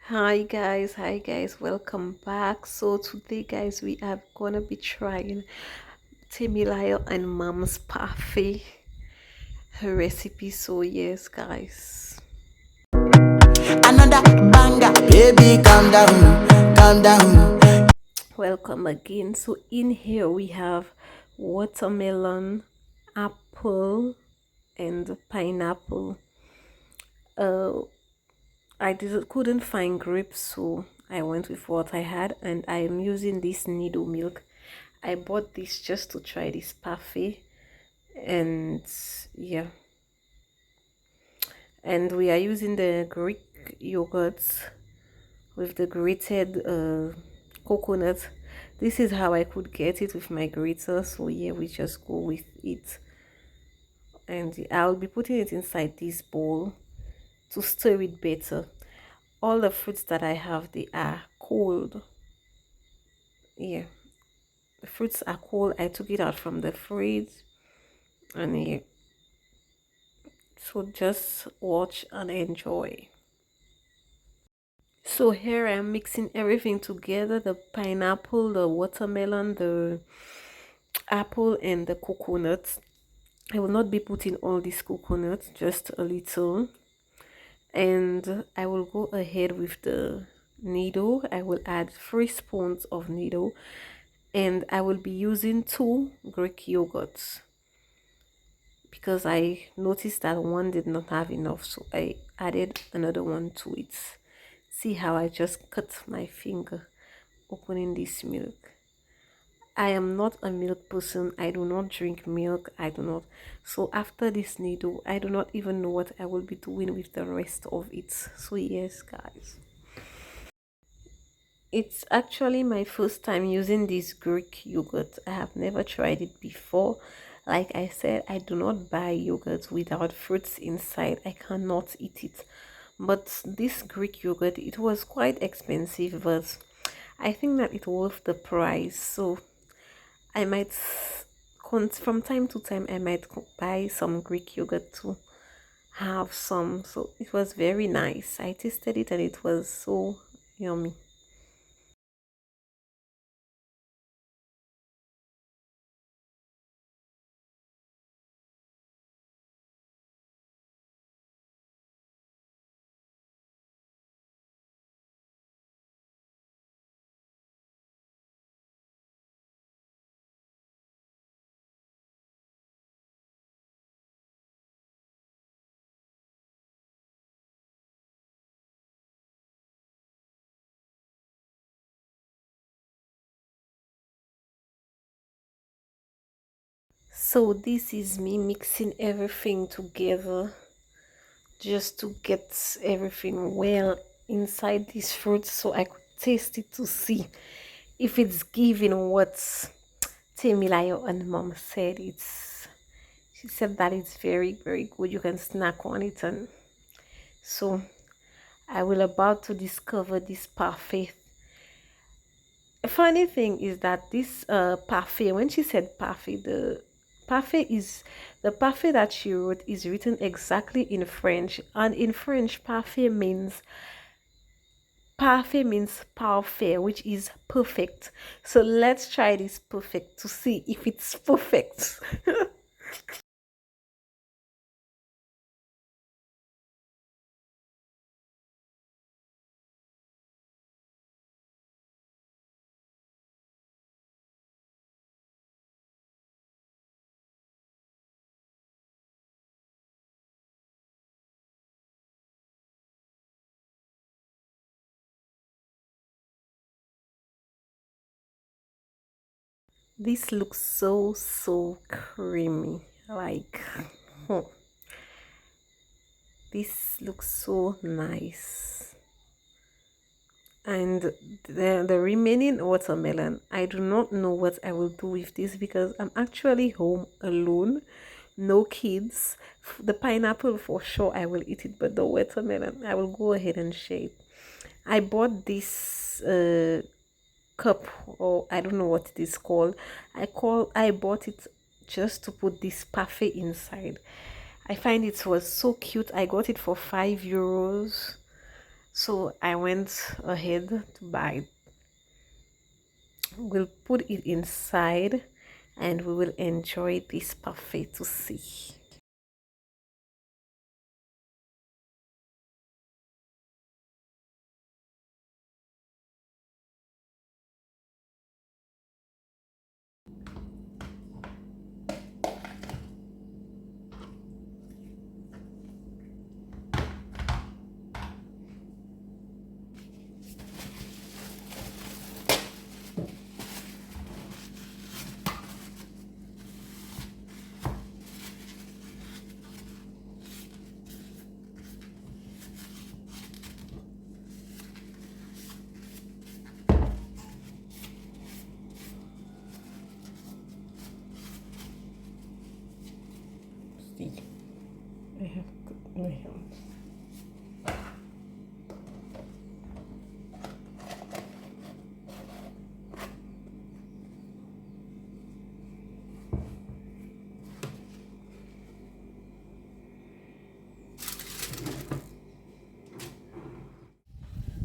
Hi guys, welcome back. So today guys we are gonna be trying Temilayo and Mom's parfait, her recipe. So yes guys, Another banger, baby, calm down, calm down. welcome again. So in here we have watermelon, apple, and pineapple. uh couldn't find grapes, so I went with what I had, and I am using this needle milk. I bought this just to try this parfait, and yeah, and we are using the Greek yogurts with the grated coconut. This is how I could get it with my grater, so yeah, we just go with it. And I'll be putting it inside this bowl to stir it better. All the fruits that I have, they are cold. Yeah, the fruits are cold. I took it out from the fridge, and yeah, so just watch and enjoy. So here I'm mixing everything together: the pineapple, the watermelon, the apple, and the coconut. I will not be putting all this coconut, just a little. And I will go ahead with the needle. I will add 3 spoons of needle, and I will be using 2 Greek yogurts because I noticed that one did not have enough, so I added another one to it. See how I just cut my finger opening this milk. I am not a milk person. I do not drink milk. I do not. So after this needle, I do not even know what I will be doing with the rest of it. So yes, guys. It's actually my first time using this Greek yogurt. I have never tried it before. Like I said, I do not buy yogurt without fruits inside. I cannot eat it. But this Greek yogurt, it was quite expensive, but I think that it worth the price. So I might, from time to time, I might buy some Greek yogurt to have some. So it was very nice. I tasted it and it was so yummy. So this is me mixing everything together just to get everything well inside this fruit so I could taste it to see if it's giving what Temilayo and Mom said. She said that it's very good. You can snack on it, and so I will about to discover this parfait. Funny thing is that this parfait, when she said parfait, the parfait that she wrote is written exactly in French, and in French parfait means parfait, which is perfect. So let's try this perfect to see if it's perfect. This looks so creamy, like hmm, this looks so nice. And the remaining watermelon, I do not know what I will do with this because I'm actually home alone, no kids. The pineapple for sure I will eat it, but the watermelon I will go ahead and share it. I bought this cup, or I don't know what it is called. I bought it just to put this parfait inside. I find it was so cute. I got it for €5. So I went ahead to buy. We'll put it inside and we will enjoy this parfait to see. See, I have got my hands.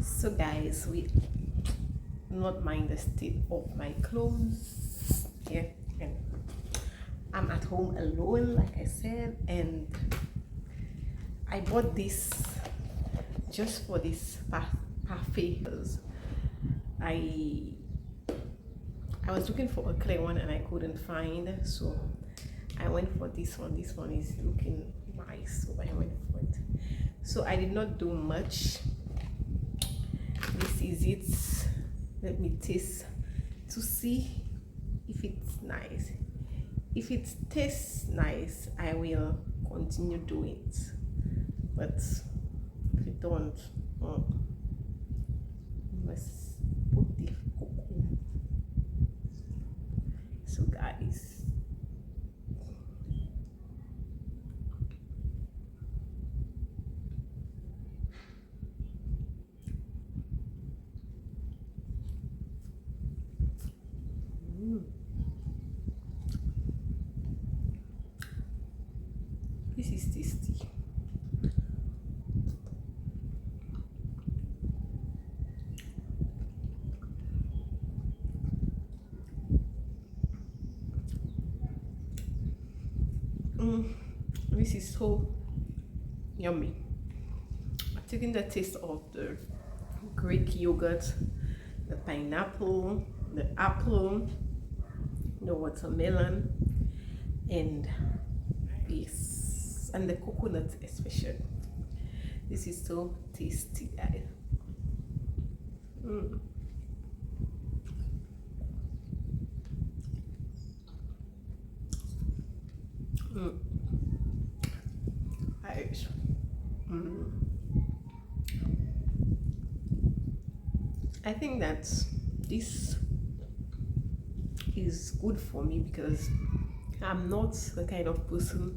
So guys, we not mind the state of my clothes here, and I'm at home alone, like I said, and I bought this just for this parfait because I I was looking for a clear one and I couldn't find, so I went for this one. This one is looking nice, so I went for it. So I did not do much. This is it. Let me taste to see if it's nice. If it tastes nice, I will continue doing it. But if it don't, oh, must put the cocoa. So guys, this is tasty. This is so yummy. I've taken the taste of the Greek yogurt, the pineapple, the apple, the watermelon, and this, and the coconut especially. This is so tasty, guys. Guys, I think that this is good for me because I'm not the kind of person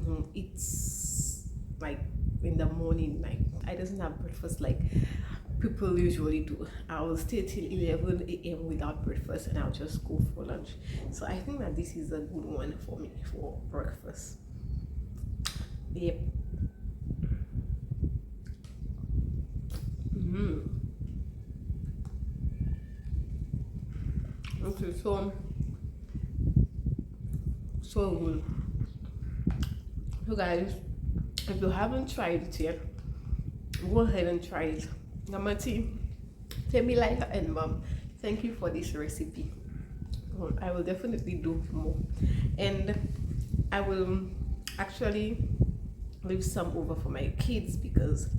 who eats like in the morning. Like, I doesn't have breakfast like people usually do. I will stay till 11 a.m. without breakfast and I'll just go for lunch. So I think that this is a good one for me for breakfast. Yep. Okay, so good. So guys, if you haven't tried it yet, go ahead and try it. Namati, Temilaya and Mom, thank you for this recipe. I will definitely do more, and I will actually leave some over for my kids because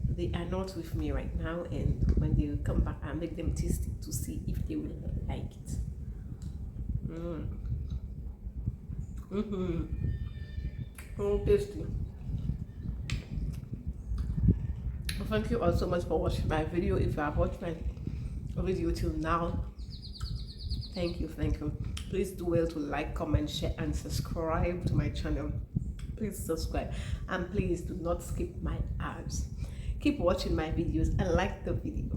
they are not with me right now, and when they will come back, I'll make them taste it to see if they will like it. Oh, tasty. Thank you all so much for watching my video. If you have watched my video till now, thank you. Please do well to like, comment, share, and subscribe to my channel. Please subscribe, and please do not skip my ads. Keep watching my videos and like the video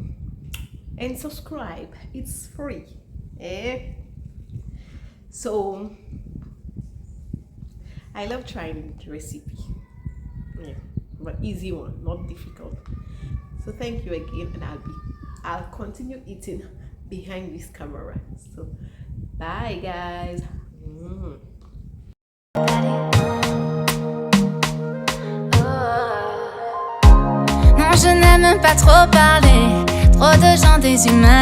and subscribe. It's free. So I love trying the recipe. but easy one, not difficult. So thank you again, and I'll continue eating behind this camera. So bye guys. Non, je n'aime pas trop parler, trop de gens déshumanisés.